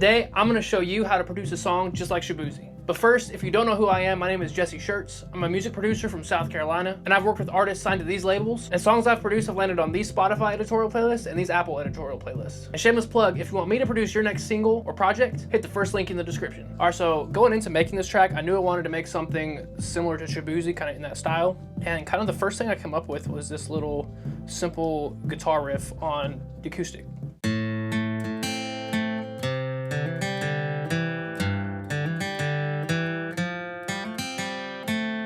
Today, I'm gonna show you how to produce a song just like Shaboozey. But first, if you don't know who I am, my name is Jesse Shirts. I'm a music producer from South Carolina, and I've worked with artists signed to these labels, and songs I've produced have landed on these Spotify editorial playlists and these Apple editorial playlists. And shameless plug, if you want me to produce your next single or project, hit the first link in the description. Alright, so going into making this track, I knew I wanted to make something similar to Shaboozey, kind of in that style, and kind of the first thing I came up with was this little simple guitar riff on the acoustic.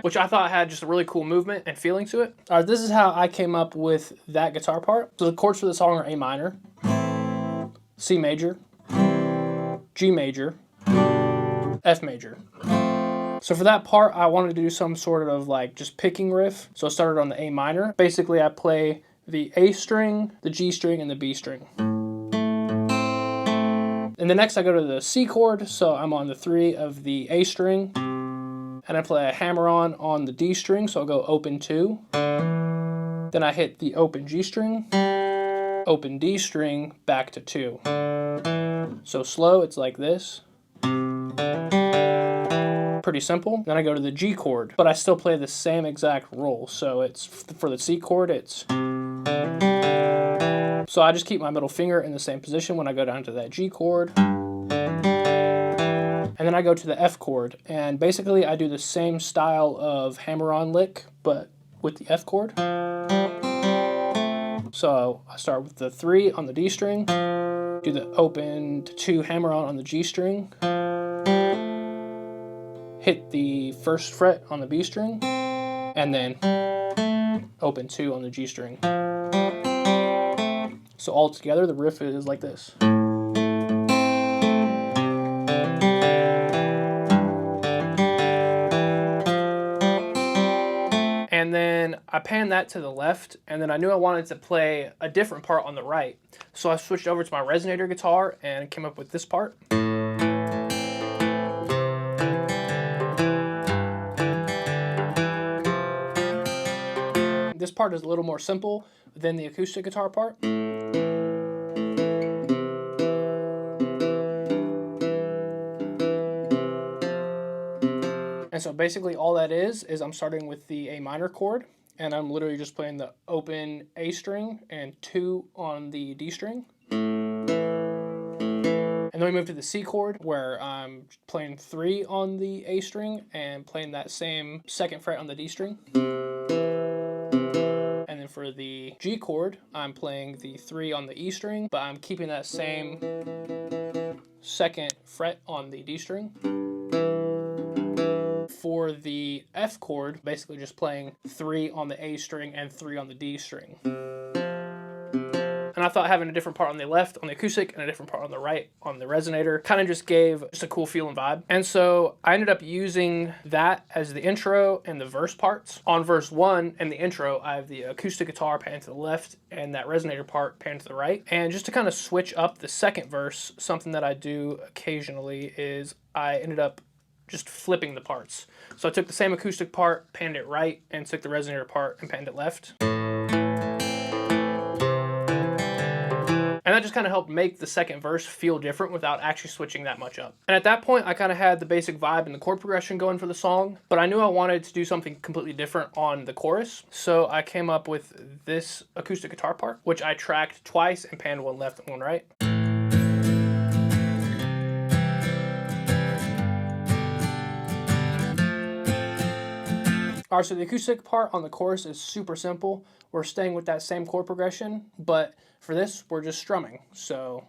Which I thought had just a really cool movement and feeling to it. All right, this is how I came up with that guitar part. So the chords for the song are A minor, C major, G major, F major. So for that part, I wanted to do some sort of like just picking riff. So I started on the A minor. Basically, I play the A string, the G string, and the B string. And then next I go to the C chord. So I'm on the 3 of the A string. And I play a hammer-on the D string, so I'll go open 2. Then I hit the open G string, open D string, back to 2. So slow, it's like this. Pretty simple. Then I go to the G chord, but I still play the same exact roll. So it's for the C chord, it's... So I just keep my middle finger in the same position when I go down to that G chord. And then I go to the F chord, and basically I do the same style of hammer-on lick, but with the F chord. So I start with the 3 on the D string, do the open 2 hammer-on the G string, hit the 1st fret on the B string, and then open 2 on the G string. So all together the riff is like this. And then I panned that to the left, and then I knew I wanted to play a different part on the right. So I switched over to my resonator guitar and came up with this part. This part is a little more simple than the acoustic guitar part. And so basically all that is I'm starting with the A minor chord, and I'm literally just playing the open A string and 2 on the D string. And then we move to the C chord, where I'm playing 3 on the A string and playing that same 2nd fret on the D string. And then for the G chord, I'm playing the 3 on the E string, but I'm keeping that same 2nd fret on the D string. For the F chord, basically just playing 3 on the A string and 3 on the D string. And I thought having a different part on the left on the acoustic and a different part on the right on the resonator kind of just gave just a cool feel and vibe. And so I ended up using that as the intro and the verse parts. On verse 1 and the intro, I have the acoustic guitar panned to the left and that resonator part panned to the right. And just to kind of switch up the second verse, something that I do occasionally is I ended up just flipping the parts. So I took the same acoustic part, panned it right, and took the resonator part and panned it left. And that just kind of helped make the second verse feel different without actually switching that much up. And at that point, I kind of had the basic vibe and the chord progression going for the song, but I knew I wanted to do something completely different on the chorus. So I came up with this acoustic guitar part, which I tracked twice and panned one left and one right. Alright, so the acoustic part on the chorus is super simple. We're staying with that same chord progression, but for this, we're just strumming. So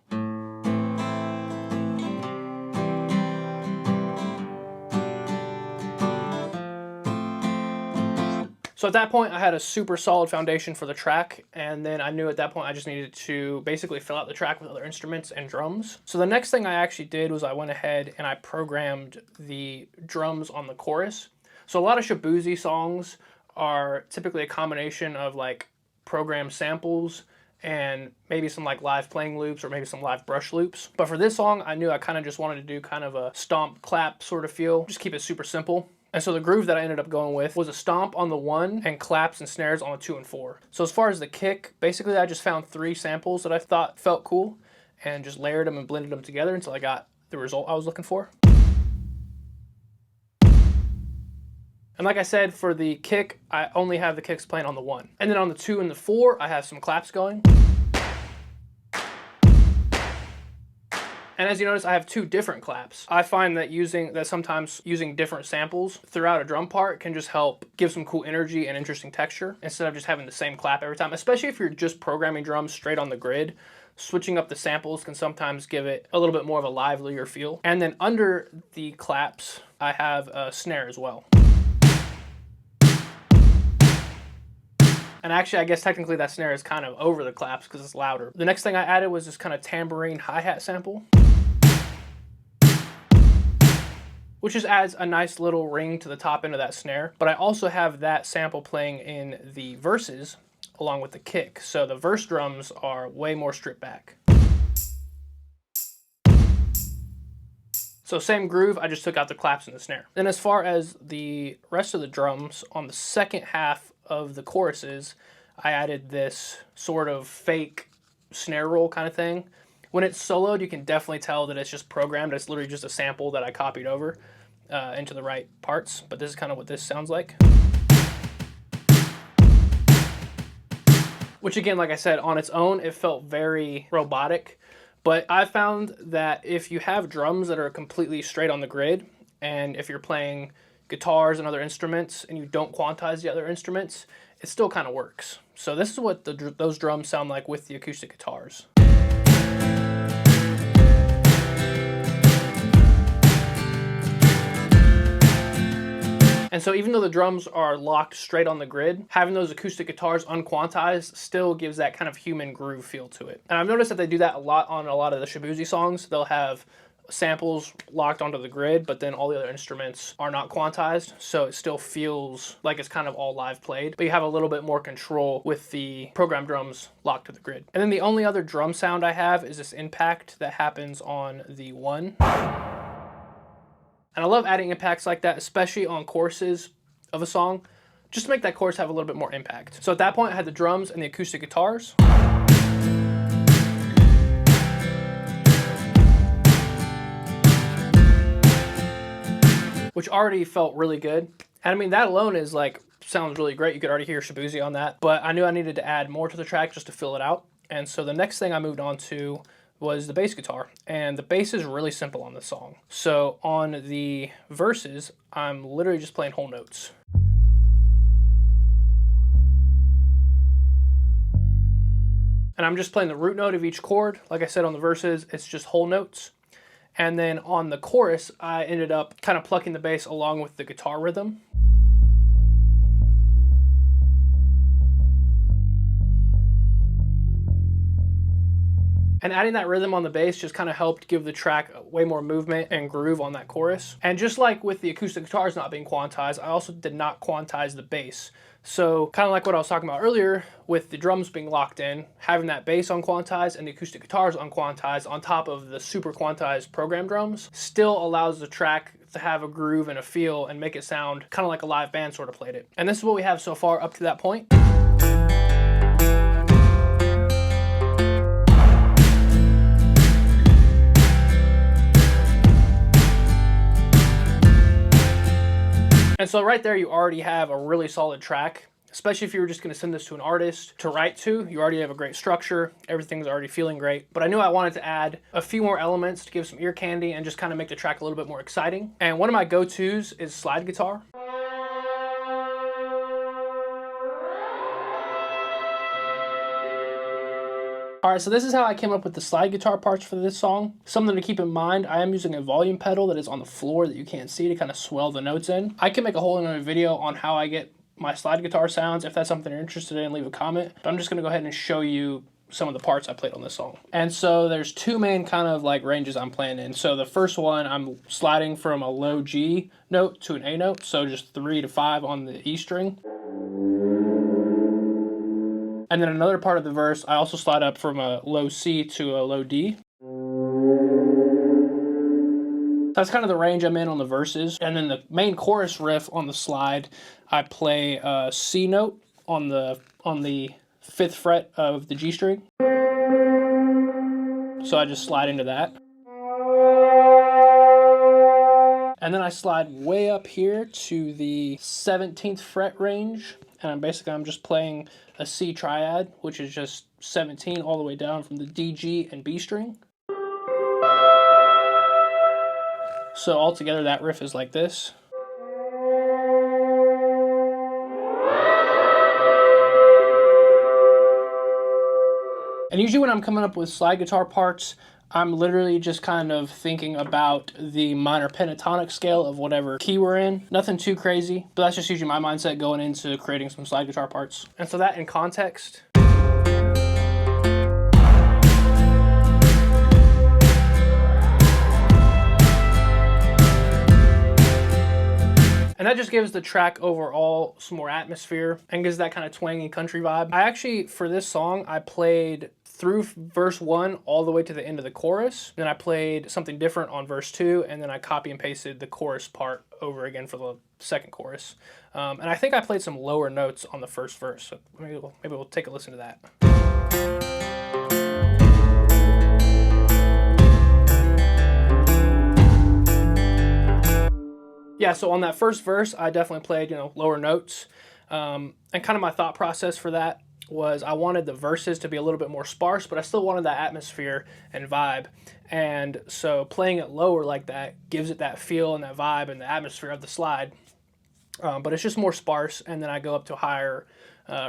at that point, I had a super solid foundation for the track, and then I knew at that point I just needed to basically fill out the track with other instruments and drums. So the next thing I actually did was I went ahead and I programmed the drums on the chorus. So a lot of Shaboozey songs are typically a combination of like programmed samples and maybe some like live playing loops or maybe some live brush loops. But for this song, I knew I kind of just wanted to do kind of a stomp clap sort of feel, just keep it super simple. And so the groove that I ended up going with was a stomp on the 1 and claps and snares on the 2 and 4. So as far as the kick, basically I just found 3 samples that I thought felt cool and just layered them and blended them together until I got the result I was looking for. And like I said, for the kick, I only have the kicks playing on the 1. And then on the 2 and the 4, I have some claps going. And as you notice, I have 2 different claps. I find that sometimes using different samples throughout a drum part can just help give some cool energy and interesting texture instead of just having the same clap every time, especially if you're just programming drums straight on the grid. Switching up the samples can sometimes give it a little bit more of a livelier feel. And then under the claps, I have a snare as well. And actually, I guess technically that snare is kind of over the claps because it's louder. The next thing I added was this kind of tambourine hi-hat sample, which just adds a nice little ring to the top end of that snare. But I also have that sample playing in the verses along with the kick. So the verse drums are way more stripped back. So same groove, I just took out the claps and the snare. Then as far as the rest of the drums, on the second half of the choruses, I added this sort of fake snare roll kind of thing. When it's soloed, you can definitely tell that it's just programmed. It's literally just a sample that I copied over into the right parts, but this is kind of what this sounds like. Which again, like I said, on its own, it felt very robotic, but I found that if you have drums that are completely straight on the grid, and if you're playing guitars and other instruments and you don't quantize the other instruments, it still kind of works. So this is what those drums sound like with the acoustic guitars. And so even though the drums are locked straight on the grid, having those acoustic guitars unquantized still gives that kind of human groove feel to it. And I've noticed that they do that a lot on a lot of the Shaboozey songs. They'll have samples locked onto the grid, but then all the other instruments are not quantized, so it still feels like it's kind of all live played, but you have a little bit more control with the program drums locked to the grid. And then the only other drum sound I have is this impact that happens on the 1. And I love adding impacts like that, especially on choruses of a song, just to make that chorus have a little bit more impact. So at that point, I had the drums and the acoustic guitars. Which already felt really good. And I mean, that alone is like, sounds really great. You could already hear Shaboozey on that, but I knew I needed to add more to the track just to fill it out. And so the next thing I moved on to was the bass guitar. And the bass is really simple on this song. So on the verses, I'm literally just playing whole notes. And I'm just playing the root note of each chord. Like I said, on the verses, it's just whole notes. And then on the chorus, I ended up kind of plucking the bass along with the guitar rhythm. And adding that rhythm on the bass just kind of helped give the track way more movement and groove on that chorus. And just like with the acoustic guitars not being quantized, I also did not quantize the bass. So kind of like what I was talking about earlier with the drums being locked in, having that bass unquantized and the acoustic guitars unquantized on top of the super quantized program drums still allows the track to have a groove and a feel and make it sound kind of like a live band sort of played it. And this is what we have so far up to that point. And so right there, you already have a really solid track, especially if you were just going to send this to an artist to write to. You already have a great structure. Everything's already feeling great. But I knew I wanted to add a few more elements to give some ear candy and just kind of make the track a little bit more exciting. And one of my go-tos is slide guitar. Alright, so this is how I came up with the slide guitar parts for this song. Something to keep in mind, I am using a volume pedal that is on the floor that you can't see to kind of swell the notes in. I can make a whole other video on how I get my slide guitar sounds. If that's something you're interested in, leave a comment. But I'm just going to go ahead and show you some of the parts I played on this song. And so there's two main kind of like ranges I'm playing in. So the first one, I'm sliding from a low G note to an A note. So just 3 to 5 on the E string. And then another part of the verse, I also slide up from a low C to a low D. That's kind of the range I'm in on the verses. And then the main chorus riff on the slide, I play a C note on the 5th fret of the G string. So I just slide into that. And then I slide way up here to the 17th fret range, and I'm just playing a C triad, which is just 17 all the way down from the D, G, and B string. So altogether that riff is like this. And usually when I'm coming up with slide guitar parts, I'm literally just kind of thinking about the minor pentatonic scale of whatever key we're in. Nothing too crazy, but that's just usually my mindset going into creating some slide guitar parts. And so that in context. And that just gives the track overall some more atmosphere and gives that kind of twangy country vibe. I actually, for this song, I played through verse 1 all the way to the end of the chorus. Then I played something different on verse 2, and then I copy and pasted the chorus part over again for the second chorus. And I think I played some lower notes on the first verse, so maybe we'll take a listen to that. Yeah, so on that first verse, I definitely played, lower notes. And kind of my thought process for that was I wanted the verses to be a little bit more sparse, but I still wanted that atmosphere and vibe. And so playing it lower like that gives it that feel and that vibe and the atmosphere of the slide. But it's just more sparse, and then I go up to a higher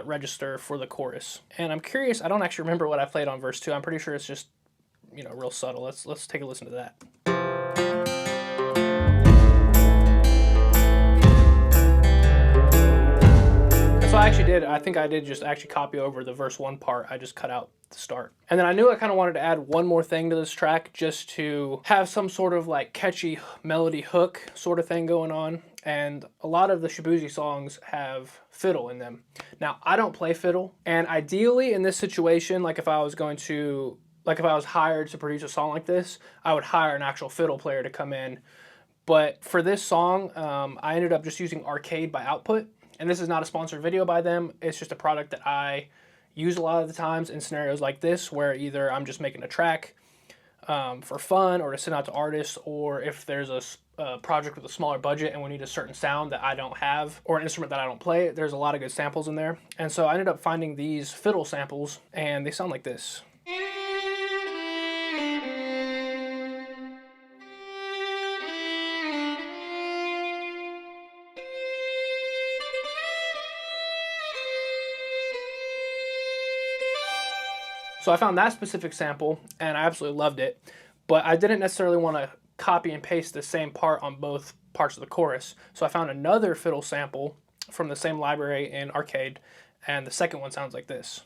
register for the chorus. And I'm curious, I don't actually remember what I played on verse 2. I'm pretty sure it's just, real subtle. Let's take a listen to that. So I think I did just actually copy over the verse 1 part. I just cut out the start. And then I knew I kind of wanted to add one more thing to this track just to have some sort of like catchy melody hook sort of thing going on. And a lot of the Shaboozey songs have fiddle in them. Now, I don't play fiddle. And ideally in this situation, like if I was hired to produce a song like this, I would hire an actual fiddle player to come in. But for this song, I ended up just using Arcade by Output. And this is not a sponsored video by them. It's just a product that I use a lot of the times in scenarios like this, where either I'm just making a track for fun or to send out to artists, or if there's a project with a smaller budget and we need a certain sound that I don't have or an instrument that I don't play, there's a lot of good samples in there. And so I ended up finding these fiddle samples, and they sound like this. So I found that specific sample, and I absolutely loved it, but I didn't necessarily want to copy and paste the same part on both parts of the chorus. So I found another fiddle sample from the same library in Arcade, and the second one sounds like this.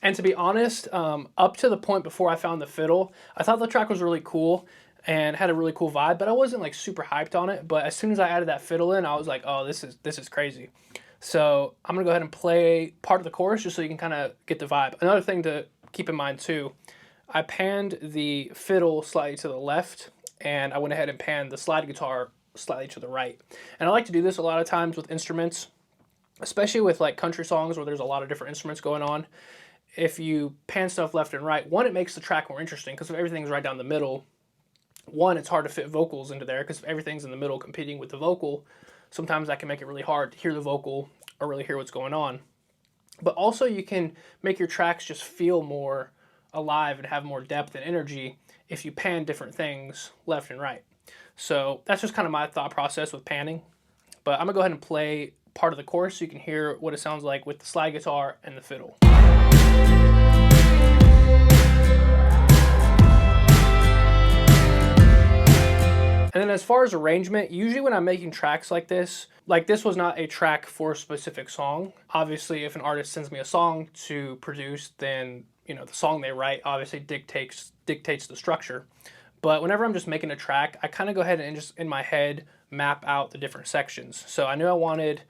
And to be honest, up to the point before I found the fiddle, I thought the track was really cool and had a really cool vibe, but I wasn't like super hyped on it. But as soon as I added that fiddle in, I was like, oh, this is crazy. So I'm gonna go ahead and play part of the chorus just so you can kind of get the vibe. Another thing to keep in mind too, I panned the fiddle slightly to the left, and I went ahead and panned the slide guitar slightly to the right. And I like to do this a lot of times with instruments, especially with like country songs where there's a lot of different instruments going on. If you pan stuff left and right, one, it makes the track more interesting because if everything's right down the middle, one, it's hard to fit vocals into there because if everything's in the middle competing with the vocal, sometimes that can make it really hard to hear the vocal or really hear what's going on. But also you can make your tracks just feel more alive and have more depth and energy if you pan different things left and right. So that's just kind of my thought process with panning. But I'm gonna go ahead and play part of the chorus so you can hear what it sounds like with the slide guitar and the fiddle. And then as far as arrangement, usually when I'm making tracks like this was not a track for a specific song. Obviously, if an artist sends me a song to produce, then the song they write obviously dictates the structure. But whenever I'm just making a track, I kind of go ahead and just in my head map out the different sections. So I knew I wanted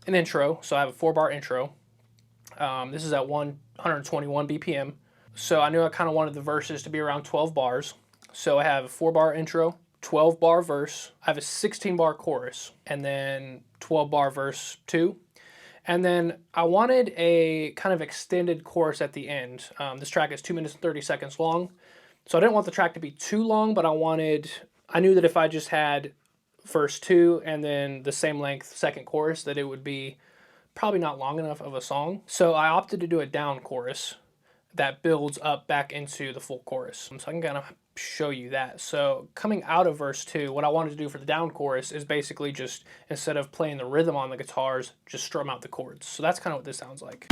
an intro, so I have a 4-bar intro. This is at 121 BPM. So I knew I kind of wanted the verses to be around 12 bars. So I have a 4-bar intro, 12-bar verse, I have a 16-bar chorus, and then 12-bar verse 2. And then I wanted a kind of extended chorus at the end. This track is 2 minutes and 30 seconds long. So I didn't want the track to be too long, but I knew that if I just had verse 2 and then the same length second chorus, that it would be probably not long enough of a song. So I opted to do a down chorus that builds up back into the full chorus. So I can kind of show you that. So coming out of verse 2, what I wanted to do for the down chorus is basically just, instead of playing the rhythm on the guitars, just strum out the chords. So that's kind of what this sounds like.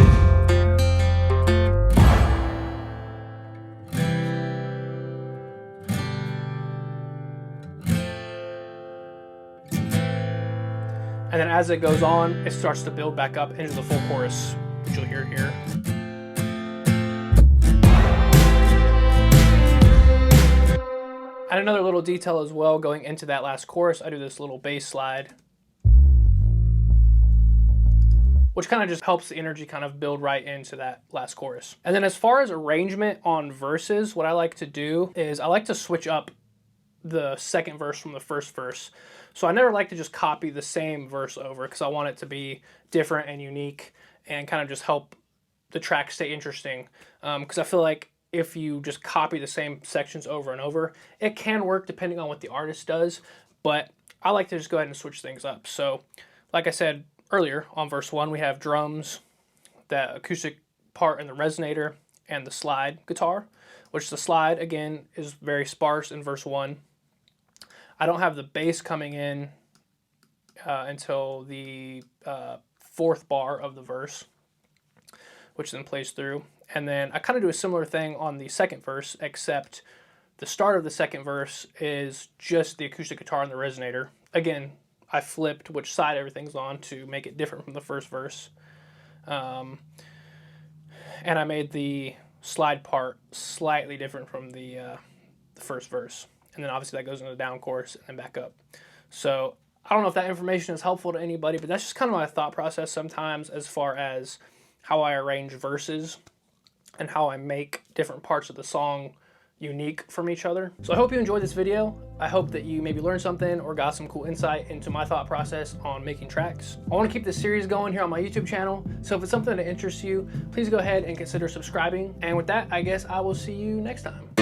And then as it goes on, it starts to build back up into the full chorus, which you'll hear here. And another little detail as well, going into that last chorus, I do this little bass slide, which kind of just helps the energy kind of build right into that last chorus. And then as far as arrangement on verses, what I like to do is I like to switch up the second verse from the first verse. So I never like to just copy the same verse over, because I want it to be different and unique and kind of just help the track stay interesting. Because I feel like if you just copy the same sections over and over, it can work depending on what the artist does, but I like to just go ahead and switch things up. So like I said earlier, on verse 1 we have drums, the acoustic part and the resonator, and the slide guitar, which the slide again is very sparse in verse 1. I don't have the bass coming in until the fourth bar of the verse, which then plays through. And then I kind of do a similar thing on the second verse, except the start of the second verse is just the acoustic guitar and the resonator. Again, I flipped which side everything's on to make it different from the first verse. And I made the slide part slightly different from the first verse. And then obviously that goes into the down chorus and then back up. So I don't know if that information is helpful to anybody, but that's just kind of my thought process sometimes as far as how I arrange verses and how I make different parts of the song unique from each other. So I hope you enjoyed this video. I hope that you maybe learned something or got some cool insight into my thought process on making tracks. I want to keep this series going here on my YouTube channel, so if it's something that interests you, please go ahead and consider subscribing. And with that, I guess I will see you next time.